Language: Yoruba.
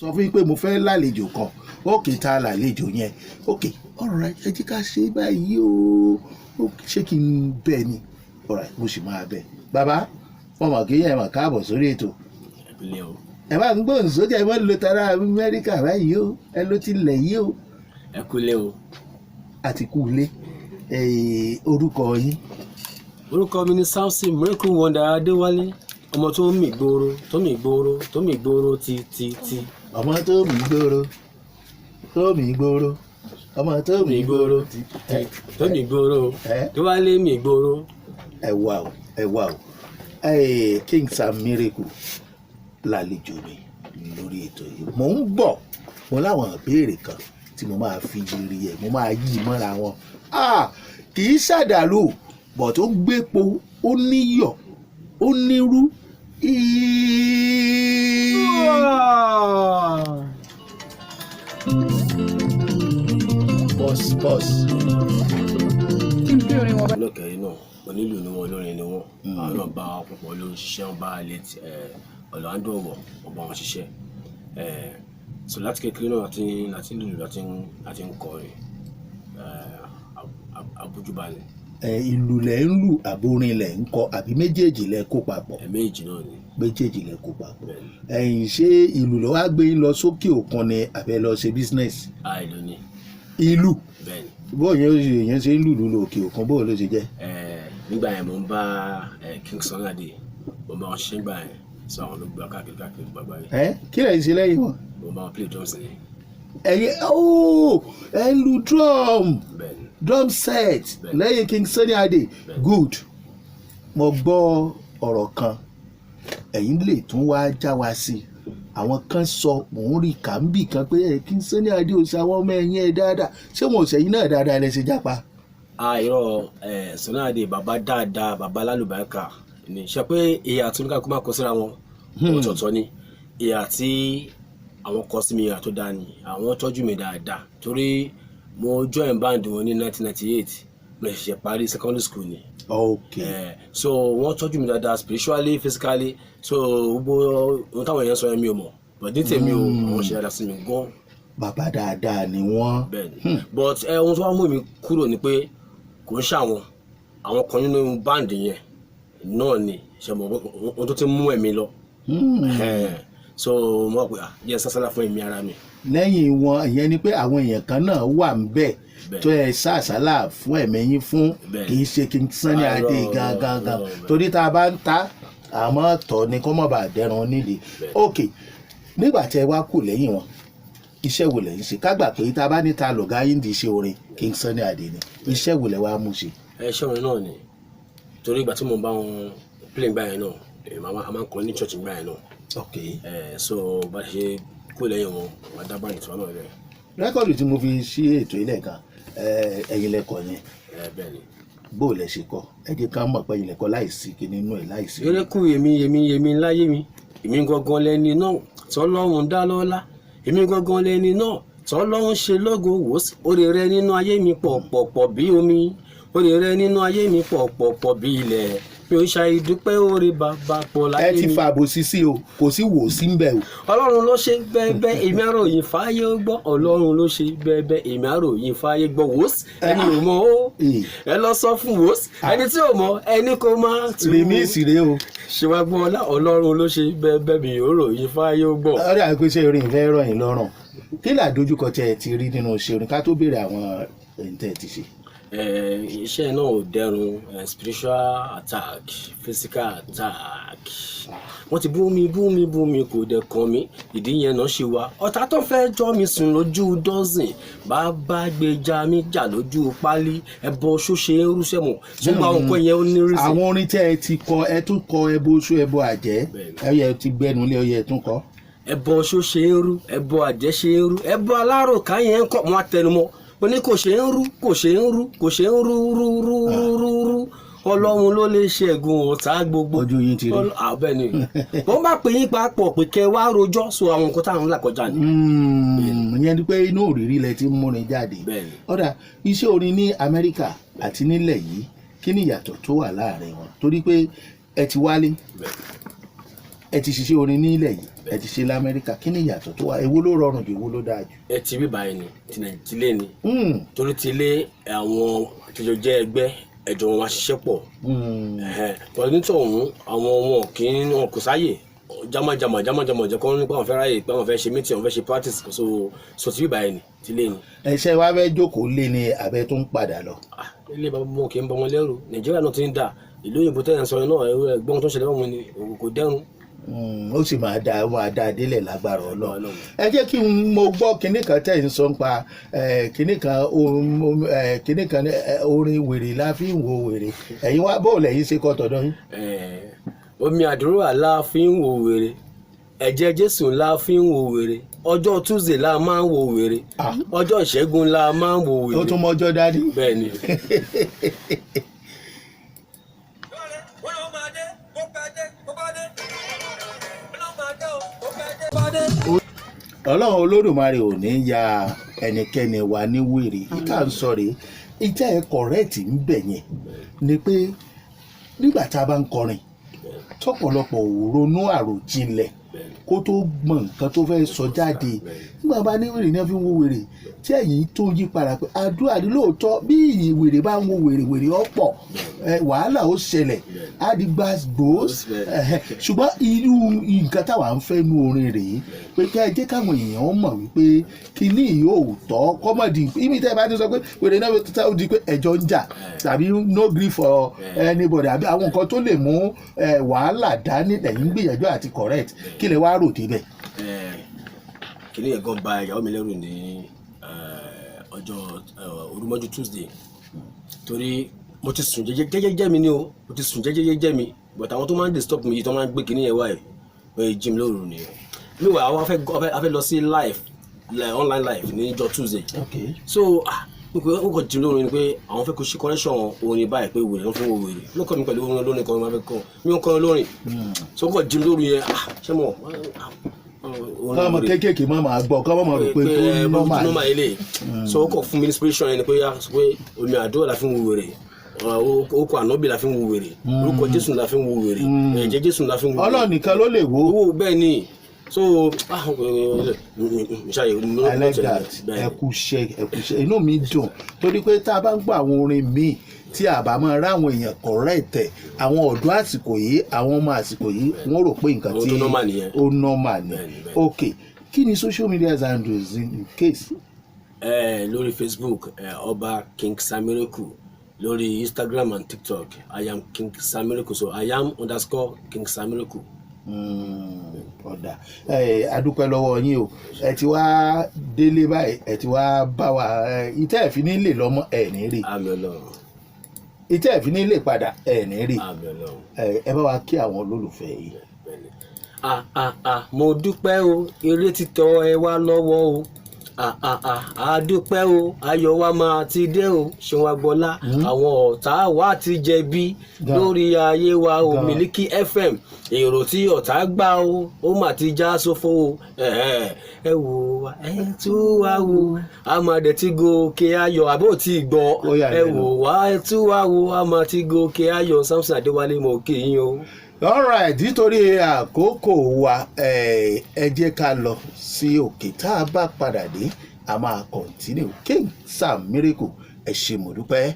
sọ fún yín pé mo fẹ́ lálejò kan òkè tá a lálejò yẹn òkè alright ẹ jí ká ṣe báyìí o ṣé kí n bẹ̀ ni alright mo sì máa bẹ̀ bàbá wọn mọ̀ kí yẹn mọ̀ káàbọ̀ sórí ètò ẹ máa ń gbóhùn sójà ẹ máa ń lo tara Amẹ́ríkà báyìí o ẹ ló ti lẹ̀ yìí o. ẹ kúlé o. àti kúlé orúkọ yín. orúkọ mi ni Samson Miracle Wonder Adéwálé ọmọ tó mì gbòòrò tó mì gbòòrò tó mì gbòòrò ti. ọmọ tó mì gbòòrò tó mì gbòòrò ọmọ tó mì gbòòrò tó mì gbòòrò tó wá lé mì gbòòrò. ẹ wà o King Sam Miracle lálejò mi lórí ètò yìí mò ń bọ̀ mo láwọn ìbéèrè kan tí mo máa fi yiri ẹ̀ mo máa yí mọ́ra wọn kì í ṣàdàlù bọ̀ tó gbépo ó níyọ̀ ó nírú bọ́s. kí n bí orin wọn bá. lọ́kẹ̀ẹ́ náà onílù ni wọ́n olórin ni wọ́n àwọn náà bá púpọ̀ ló ń ṣiṣẹ́ wọn bá lè Orlando wọ̀ ọba wọn ṣiṣẹ́ so láti kékeré náà láti lùlù láti ń kọrin abújúbà ni. ìlù lẹ̀ ń lù àbórin lẹ̀ ń kọ àbí méjèèjì lẹ̀ kó papọ̀. méjì náà ni. méjèèjì lẹ̀ kó papọ̀. ṣé ìlù ló wá gbé lọ sókè òkun ni àbẹ lọ ṣe business. ìlú ni. ìlú. bẹ́ẹ̀ni. bó yẹn ṣe ń lùlù lọ òkè òkun bó ló ṣe jẹ́. nígbà yẹn mo ń bá King Sunny Adé mo bá wọn ṣiṣẹ́ gbà yẹn sọ àwọn ló gbà káàkiri gbàgbà yẹn. kí lẹ̀ ń ṣe lẹ́yìn wọn. mo bá wọn play drums ni. ẹ ń lu drum set lẹ́yìn King Sunny Adé good. mo gbọ́ ọ̀rọ̀ kan ẹ̀yin lè tún wá já wa sí i àwọn kan sọ mò ń rí kàmbì kan pé King Sunny Adé ò ṣe àwọn ọmọ ẹ̀yìn ẹ̀ dáadáa ṣé wọn ò ṣẹ̀yìn náà dáadáa lẹ ṣe jápa. irọ́ Sunny Adé bàbá dáadáa bàbá lálùbáríkà ni ṣe pé ìyá tó ní ká kó má kó síra wọn ọ̀tọ̀ọ̀tọ̀ ni ìyá tí àwọn kọ sí mi ìyá tó dáa ni àwọn tọ́jú mi dáadáa torí mo join band wọn ní 1998 mo ṣẹ̀ṣẹ̀ parí secondary school ni. So wọ́n tọ́jú mi dáadáa spiritually physically so gbogbo ohun táwọn èèyàn sọ yẹn mi ò mọ̀ but ní tèmi o àwọn ṣe dáadáa sí mi gan. bàbá dáadáa ni wọ́n. bẹ́ẹ̀ni but ohun tó wá mú mi kúrò ni pé kò ń ṣàwọn àwọn kan nínú band yẹn náà ni ṣe mọ̀ ohun tó ti mú ẹ̀mí lọ. So mo pè jẹ́ sásálà fún ẹ̀mí ara mi. lẹ́yìn wọn ìyẹn ni pé àwọn èèyàn kan náà wà ń bẹ̀ tó ẹ sàṣálà fún ẹ̀mẹ́yìn fún kì í ṣe King Sunny Adé gangan torí tá a bá ń ta àmọ́ tọ́ ni kó mọ̀ bá dẹran nídìí. ok nígbà tí ẹ wá kù lẹ́yìn wọn iṣẹ́ wo lẹ̀ ń ṣe ká gbà pé tá a bá ní ta lọ̀gá yín di iṣẹ́ orin King Sunny Adé ni iṣẹ́ wo lẹ̀ wá mú ṣe. iṣẹ́ orin náà ni torí ìgbà tí mo bá wọn play gbà yẹn náà a máa ń kọrin ní church gbà yẹn náà. ok so bá ṣe kú lẹ́yìn wọn wọ́n dá báyìí tí wọ́n náà rẹ̀. rẹ́kọ̀dù tí mo fi ṣí ètò ilẹ̀ kan ẹ̀yin lẹ́kọ̀ yẹn bẹ́ẹ̀ ni bó o lẹ ṣe kọ ẹ jẹ́ ká mọ̀ pé ẹ̀yin lẹ́kọ̀ láìsí kí nínú ẹ̀ láìsí. erékù èmi láyé mi èmi gangan lẹni náà tọ́lọ́run dá lọ́lá èmi gangan lẹni náà tọ́lọ́run ṣe lógo wò oore rẹ nínú ayé mi pọ̀pọ̀pọ̀ bí omi oore rẹ nínú ayé mi pọ̀pọ̀pọ̀ bí ilẹ̀ mi ò ṣe ìdúpẹ́ oore bàbá pọ̀ láyé mi. ẹ ti fàbò sí o kò sí wò sí ń bẹ̀ o. ọlọ́run ló ṣe bẹ́ẹ̀bẹ́ èmi àròyìn fáyé gbọ́ ọlọ́run ló ṣe bẹ́ẹ̀bẹ́ èmi àròyìn fáyé gbọ́ wòs ẹni ò mọ̀ ó ẹ lọ sọ fún wòs ẹni tí ò mọ̀ ẹni kò má tù ú. rèmí ìsìrè o. ṣèwádìí ọlá ọlọ́run ló ṣe bẹ́ẹ̀bẹ́ mi ò ròyìn fáyé gbọ́. ọ̀rẹ́ àgbẹ̀ ṣe orin ìfẹ́ rọ̀ yín lọ́rùn kí làdójúkọ tẹ ẹ ti rí nínú ṣe orin ká tó béèrè àwọn ẹ̀yìn tẹ́ ẹ ti ṣe. iṣẹ́ náà ò dẹrùn spiritual attack physical attack wọ́n ti bú mi kò dẹ̀ kàn mí ìdí yẹn náà ṣe wá ọ̀tá tó fẹ́ jọ́ mi sùn lójú dọ́sìn bàbá gbèjà mi jà lójú pálí ẹbọ ṣóṣe rúṣẹ́ mọ̀ gbogbo àwọn nǹkan yẹn ó ní rí sí. àwọn orin tẹ́ ẹ ti kọ ẹ tún kọ ẹbọ oṣù ẹbọ àjẹ́ ẹ ti gbẹnu lé ọyẹ tún kọ. ẹbọ ṣóṣe ń rú ẹbọ àjẹ́ ṣe ń rú ẹbọ aláròká yẹn ń kọ́ mọ́ àtẹnumọ́ ó ní kò ṣe ń rú ọlọ́run ló lè ṣẹ́gun ọ̀tá gbogbo. ojú yín ti rí. àbẹ́ ni wọ́n bá pè yín papọ̀ pé kẹ́ wá rojọ́ so àwọn nǹkan táwọn ńlá kọjá ni. ìyẹn ni pé inú òrìrí lẹ ti ń múni jáde. ọ̀dà iṣẹ́ orin ní Amẹ́ríkà àti nílẹ̀ yìí kí ni ìyàtọ̀ tó wà láàrin wọn torí pé ẹ ti wálé ẹ ti ṣiṣẹ́ orin nílẹ̀ yìí ẹ ti ṣe lamẹ́ríkà kí ni ìyàtọ̀ tó wà èwo ló rọrùn jù èwo ló dáa jù. ẹ ti bí báyìí ni ti nàìjíríà ni torí ti ilé àwọn àtijọ́ jẹ́ ẹgbẹ́ ẹ̀jọ̀ wọn máa ṣiṣẹ́ pọ̀ pẹ̀lú nítorí àwọn wọn kì í wọn kò sáyè jamajama jẹ́ kọ́ nípa àwọn fẹ́ ráyè pé àwọn fẹ́ ṣe meeting àwọn fẹ́ ṣe practice so ti bí báyìí ni ti ilé ni. ẹṣẹ wa fẹ́ jókòó lé ní abẹ tó ń padà lọ. ilé bàbá wọn kì í bọ wọn lẹ́rù nàìjíríà náà ti ń dà ìlú òyìnbó tẹ̀yàn sọ náà ẹgbọ́n tó ṣẹlẹ̀ wọn ni kò dẹ́rùn. ó sì máa da délẹ̀ lágbára Ọlọ́run. ẹ jẹ́ kí mo gbọ́ kinní kan tẹ̀ ń sọ nípa kinní kan orin wèrè la fi ń wo wèrè ẹ̀yin wá bó lẹ́yìn ṣe kọ́ tọ̀dọ̀ yín. omi àdúrà la fi ń wo wèrè ẹ̀jẹ̀ Jésù la fi ń wo wèrè ọjọ́ Tuesday la máa ń wo wèrè ọjọ́ Ìṣẹ́gun la máa ń wo wèrè. ó tún mọ́jọ́ dání. bẹ́ẹ̀ ni. Ọlọ́run Olódùmarè ò ní ya ẹnikẹ́ni wa ní wèrè ìka ń sọ rèé ìtẹ́ ẹ kọ̀rẹ́ẹ̀tì ń bẹ̀ yẹn ni pé nígbà tá a bá ń kọrin tọ́pọ̀lọpọ̀ ò ronú àròjinlẹ̀ kó tó mọ nǹkan tó fẹ́ sọ jáde nígbà bá ní wèrè náà fi ń wo wèrè tí ẹ̀yìn tó yí padà pé àdúrà ní lóòótọ́ bí wèrè bá ń wo wèrè ọ̀pọ̀ wàhálà ó ṣẹlẹ̀ àdìgbà gbòós ṣùgbọ́n irú nǹkan táwa ń fẹ́ nu orin rèé pé kí ẹ jẹ́ káwọn èèyàn mọ̀ wípé kíní yóò tọ́ kọ́mọ̀dì ibi tẹ́ ẹ bá ti sọ pé wèrè náà ó di pé ẹjọ́ ń jà tàbí no gree for anybody àbí àwọn nǹkan tó lè mú wàhálà dání lẹ́yìn gbìyànjú àti correct kí lè wá rò débẹ̀. kíní yẹn gan ba ìyàwó mi lẹ́rù ní ọjọ́ orúmọ́jú Tuesday torí mo ti sùn jẹ́jẹ́ mi ni o mo ti sùn jẹ́jẹ́ mi but àwọn tó máa ń disturb mi yìí tó máa ń gbé kíní yẹn wáyé wọ́n jí mi lóru ni meanwhile àwọn afẹ́ lọ sí online live ní ọjọ́ Tuesday so ó kàn jí mi lóru ni pé àwọn fẹ́ kó ṣe correction orin báyìí pé wèrè ló fún wo wèrè ló kọ́ mi pẹ̀lú orin olórin kan máa fẹ́ kọ́ mi ò kọ́ olórin so ó kàn jí mi lóru yẹn ṣé mo ọmọ kéékèèké máa gbọ́ kọ́ mọ̀ rò pé tó normal ilé so ó kọ̀ fún mi inspiration yẹn ni pé omi àdúrà la fi ń wo wèrè orúkọ ànábì la fi ń wo wèrè orúkọ Jésù la fi ń wo wèrè ẹ̀jẹ̀ Jésù la fi ń wo wèrè Ọlọ́run nìkan ló lè wo owó bẹ́ẹ̀ ni so I like that ẹ kú iṣẹ́ inú mi dùn torí pé tá a bá ń gbọ́ àwọn orin míì tí a bá máa ráwọn èèyàn kọ̀rẹ́ẹ̀tẹ̀ àwọn ọ̀dọ́ àsìkò yìí àwọn ọmọ àsìkò yìí wọ́n rò pé nǹkan tí ó normal ni ok kí ni social media handles in case. lórí Facebook ọba King Sam Miracle lórí Instagram and TikTok I am King Sam Miracle so I am _King Sam Miracle. ọ̀dà adúpẹ́ lọ́wọ́ yín o ẹ ti wá délé báyìí ẹ ti wá bá wa ìtẹ́ ẹ̀fín nílé lọ́mọ ẹ̀ ní rí ìtẹ́ ẹ̀fín nílé padà ẹ̀ ní rí ẹ bá wa kí àwọn olólùfẹ́ yìí. mo dúpẹ́ o eré títọ́ ẹ wá lọ́wọ́ o àdúpẹ́ o ayọ̀ wa máa ti dé o ṣeun agbọ́lá àwọn ọ̀tá wa ti jẹ̀bi lórí ayé wa o Miliki FM èrò tí ọ̀tá gbà o ó mà ti já sófo o ẹ wò wá ẹ tú wá wò a máa dẹ̀ ti gòkè ayọ̀ àbí ò tí ì gbọ́ ẹ wò wá ẹ tú wá wò a máa ti gòkè ayọ̀ Samson Adéwálé mo kì í o. alright nítorí àkókò wa ẹ jẹ́ ká lọ sí òkè tá a bá padà dé a máa continue King Sam Miracle ẹ ṣé mo dúpẹ́.